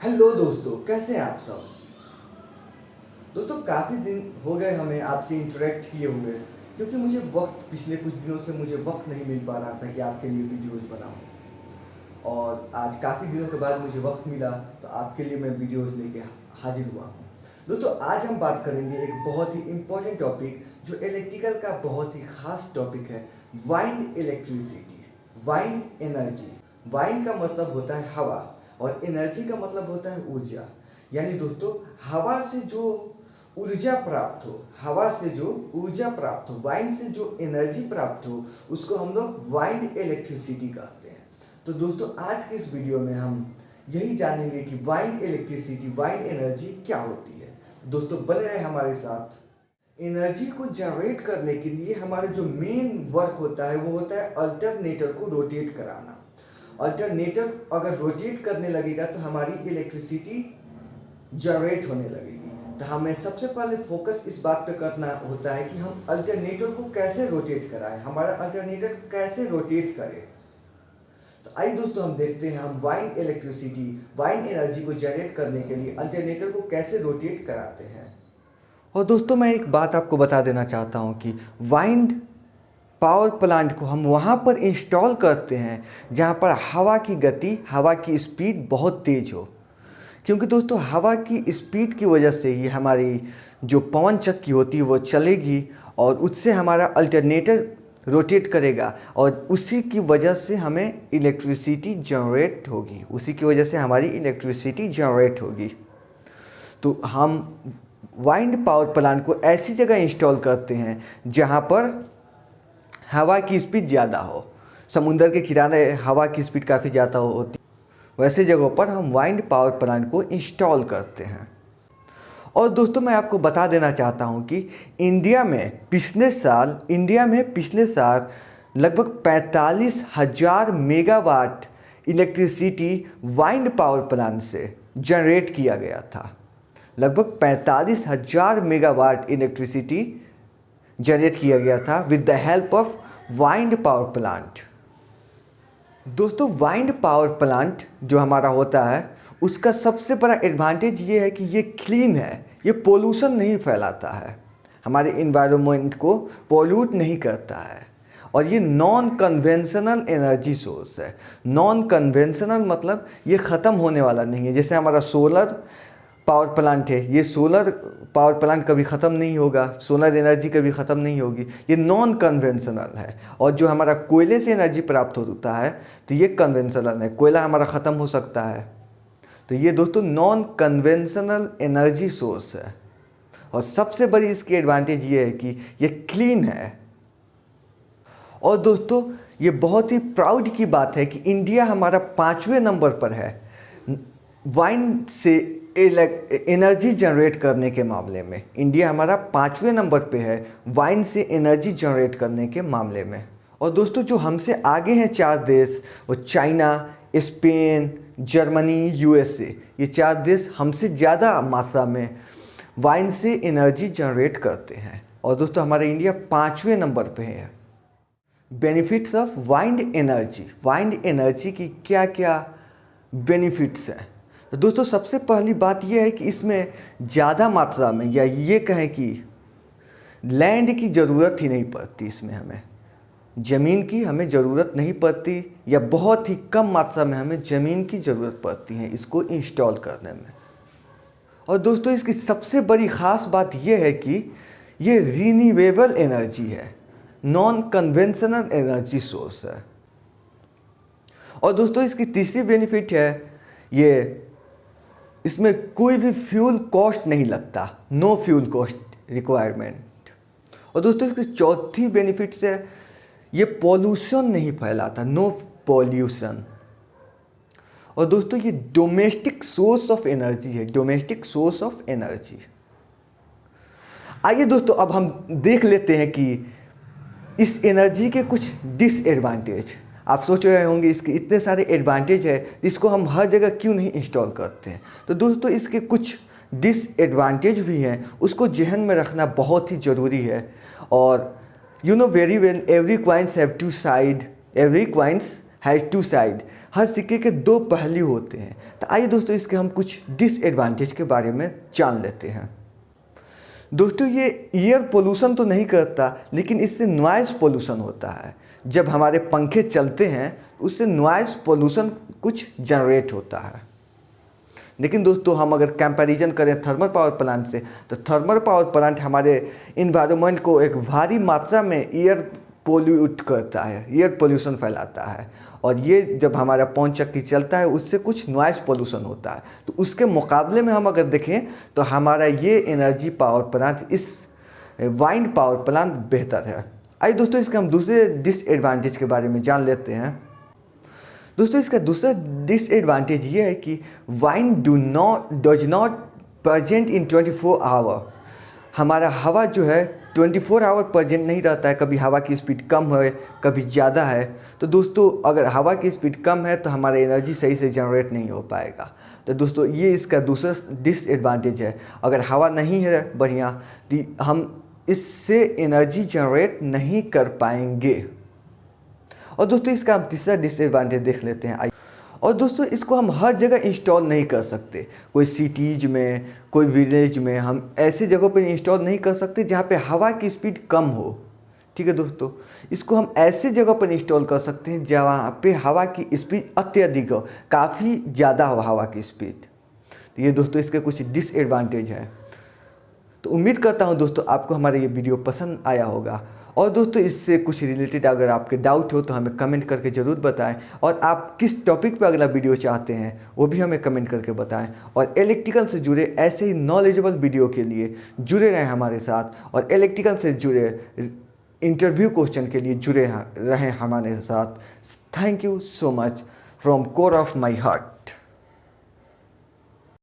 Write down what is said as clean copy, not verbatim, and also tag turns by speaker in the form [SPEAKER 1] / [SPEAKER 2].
[SPEAKER 1] Hello दोस्तों, कैसे हैं आप सब। दोस्तों, काफ़ी दिन हो गए हमें आपसे इंटरेक्ट किए हुए, क्योंकि मुझे पिछले कुछ दिनों से मुझे वक्त नहीं मिल पा रहा था कि आपके लिए वीडियोस बनाऊं। और आज काफ़ी दिनों के बाद मुझे वक्त मिला, तो आपके लिए मैं वीडियोस लेके हाजिर हुआ हूं। दोस्तों, आज हम बात करेंगे एक बहुत ही इम्पोर्टेंट टॉपिक, जो इलेक्ट्रिकल का बहुत ही खास टॉपिक है। Wind electricity, wind energy. Wind का मतलब होता है हवा, और एनर्जी का मतलब होता है ऊर्जा। यानी दोस्तों, हवा से जो ऊर्जा प्राप्त हो, हवा से जो ऊर्जा प्राप्त हो, वाइंड से जो एनर्जी प्राप्त हो, उसको हम लोग वाइंड इलेक्ट्रिसिटी कहते हैं। तो दोस्तों, आज के इस वीडियो में हम यही जानेंगे कि वाइंड इलेक्ट्रिसिटी, वाइंड एनर्जी क्या होती है। दोस्तों, बने रहे हमारे साथ। एनर्जी को जनरेट करने के लिए हमारा जो मेन वर्क होता है वो होता है अल्टरनेटर को रोटेट कराना। अल्टरनेटर अगर रोटेट करने लगेगा तो हमारी इलेक्ट्रिसिटी जनरेट होने लगेगी। तो हमें सबसे पहले फोकस इस बात पे करना होता है कि हम अल्टरनेटर को कैसे रोटेट कराएं, हमारा अल्टरनेटर कैसे रोटेट करे। तो आइए दोस्तों, हम देखते हैं हम वाइंड इलेक्ट्रिसिटी, वाइंड एनर्जी को जनरेट करने के लिए अल्टरनेटर को कैसे रोटेट कराते हैं। और दोस्तों, मैं एक बात आपको बता देना चाहता हूँ कि वाइंड पावर प्लांट को हम वहाँ पर इंस्टॉल करते हैं जहाँ पर हवा की गति, हवा की स्पीड बहुत तेज़ हो। क्योंकि दोस्तों, हवा की स्पीड की वजह से ही हमारी जो पवन चक्की होती है वो चलेगी, और उससे हमारा अल्टरनेटर रोटेट करेगा, और उसी की वजह से हमें इलेक्ट्रिसिटी जनरेट होगी, उसी की वजह से हमारी इलेक्ट्रिसिटी जनरेट होगी। तो हम वाइंड पावर प्लांट को ऐसी जगह इंस्टॉल करते हैं जहाँ पर हवा की स्पीड ज़्यादा हो। समुंदर के किनारे हवा की स्पीड काफ़ी ज़्यादा होती, वैसे जगहों पर हम वाइंड पावर प्लांट को इंस्टॉल करते हैं। और दोस्तों, मैं आपको बता देना चाहता हूं कि इंडिया में पिछले साल लगभग 45,000 megawatt electricity wind power plant से जनरेट किया गया था। लगभग 45,000 मेगावाट इलेक्ट्रिसिटी जनरेट किया गया था with the help of wind power plant. दोस्तों, वाइंड पावर प्लांट जो हमारा होता है उसका सबसे बड़ा एडवांटेज ये है कि ये क्लीन है, ये पोल्यूशन नहीं फैलाता है, हमारे इन्वायरमेंट को पोल्यूट नहीं करता है, और ये नॉन कन्वेंशनल एनर्जी सोर्स है। नॉन कन्वेंशनल मतलब ये ख़त्म होने वाला नहीं है। जैसे हमारा सोलर पावर प्लांट है, ये सोलर पावर प्लांट कभी ख़त्म नहीं होगा, सोलर एनर्जी कभी ख़त्म नहीं होगी, ये नॉन कन्वेंशनल है। और जो हमारा कोयले से एनर्जी प्राप्त होता है तो ये कन्वेंशनल है, कोयला हमारा ख़त्म हो सकता है। तो ये दोस्तों नॉन कन्वेंशनल एनर्जी सोर्स है, और सबसे बड़ी इसकी एडवांटेज ये है कि ये क्लीन है। और दोस्तों, ये बहुत ही प्राउड की बात है कि इंडिया हमारा 5वें नंबर पर है वाइंड से एनर्जी जनरेट करने के मामले में। इंडिया हमारा 5वें नंबर पे है वाइंड से एनर्जी जनरेट करने के मामले में। और दोस्तों, जो हमसे आगे हैं 4 देश, वो चाइना, स्पेन, जर्मनी, यूएसए, ये 4 देश हमसे ज़्यादा मात्रा में वाइंड से एनर्जी जनरेट करते हैं। और दोस्तों, हमारा इंडिया 5वें नंबर पे है। बेनिफिट्स ऑफ वाइंड एनर्जी की क्या क्या बेनिफिट्स हैं। तो दोस्तों, सबसे पहली बात यह है कि इसमें ज़्यादा मात्रा में, या ये कहें कि लैंड की ज़रूरत ही नहीं पड़ती, इसमें हमें ज़मीन की हमें ज़रूरत नहीं पड़ती, या बहुत ही कम मात्रा में हमें ज़मीन की ज़रूरत पड़ती है इसको इंस्टॉल करने में। और दोस्तों, इसकी सबसे बड़ी ख़ास बात यह है कि ये रीन्यूएबल एनर्जी है, नॉन कन्वेंशनल एनर्जी सोर्स है। और दोस्तों, इसकी तीसरी बेनिफिट है, ये इसमें कोई भी फ्यूल कॉस्ट नहीं लगता, नो फ्यूल कॉस्ट रिक्वायरमेंट। और दोस्तों, इसकी चौथी बेनिफिट्स है, ये पॉल्यूशन नहीं फैलाता, नो पॉल्यूशन। और दोस्तों, ये डोमेस्टिक सोर्स ऑफ एनर्जी है, डोमेस्टिक सोर्स ऑफ एनर्जी। आइए दोस्तों, अब हम देख लेते हैं कि इस एनर्जी के कुछ डिसएडवांटेज। आप सोच रहे होंगे इसके इतने सारे एडवांटेज है, इसको हम हर जगह क्यों नहीं इंस्टॉल करते हैं। तो दोस्तों, इसके कुछ डिसएडवांटेज भी हैं, उसको जहन में रखना बहुत ही ज़रूरी है। और you know very well, every coins have two side, every coins has two side. हर सिक्के के दो पहलू होते हैं। तो आइए दोस्तों इसके हम कुछ डिसएडवांटेज के बारे में जान लेते हैं। दोस्तों ये एयर पोल्यूशन तो नहीं करता, लेकिन इससे नॉइज़ पोल्यूशन होता है। जब हमारे पंखे चलते हैं उससे नॉइज़ पोल्यूशन कुछ जनरेट होता है। लेकिन दोस्तों हम अगर कंपैरिजन करें थर्मल पावर प्लांट से, तो थर्मल पावर प्लांट हमारे इन्वायरमेंट को एक भारी मात्रा में एयर पोल्यूट करता है, एयर पोल्यूशन फैलाता है। और ये जब हमारा पवन चक्की चलता है उससे कुछ नॉइज़ पोल्यूशन होता है। तो उसके मुकाबले में हम अगर देखें तो हमारा ये एनर्जी पावर प्लांट, इस वाइंड पावर प्लांट बेहतर है। आइए दोस्तों इसके हम दूसरे डिसएडवांटेज के बारे में जान लेते हैं। दोस्तों इसका दूसरा डिसएडवांटेज ये है कि wind does not present in 24 hour. हमारा हवा जो है 24 आवर प्रेजेंट नहीं रहता है। कभी हवा की स्पीड कम है, कभी ज़्यादा है। तो दोस्तों अगर हवा की स्पीड कम है तो हमारा एनर्जी सही से जनरेट नहीं हो पाएगा। तो दोस्तों ये इसका दूसरा डिसएडवांटेज है। अगर हवा नहीं है बढ़िया तो हम इससे एनर्जी जनरेट नहीं कर पाएंगे। और दोस्तों इसका हम तीसरा डिसएडवांटेज देख लेते हैं। और दोस्तों इसको हम हर जगह इंस्टॉल नहीं कर सकते। कोई सिटीज़ में, कोई विलेज में हम ऐसी जगहों पर इंस्टॉल नहीं कर सकते जहाँ पे हवा की स्पीड कम हो। ठीक है दोस्तों, इसको हम ऐसी जगह पर इंस्टॉल कर सकते हैं जहाँ पे हवा की स्पीड अत्यधिक हो, काफ़ी ज़्यादा हो हवा की स्पीड। तो ये दोस्तों इसके कुछ डिसएडवांटेज है। तो उम्मीद करता हूँ दोस्तों आपको हमारा ये वीडियो पसंद आया होगा। और दोस्तों इससे कुछ रिलेटेड अगर आपके डाउट हो तो हमें कमेंट करके ज़रूर बताएं। और आप किस टॉपिक पर अगला वीडियो चाहते हैं वो भी हमें कमेंट करके बताएं। और इलेक्ट्रिकल से जुड़े ऐसे ही नॉलेजेबल वीडियो के लिए जुड़े रहें हमारे साथ। और इलेक्ट्रिकल से जुड़े इंटरव्यू क्वेश्चन के लिए जुड़े रहें हमारे साथ। Thank you so much from core of my heart.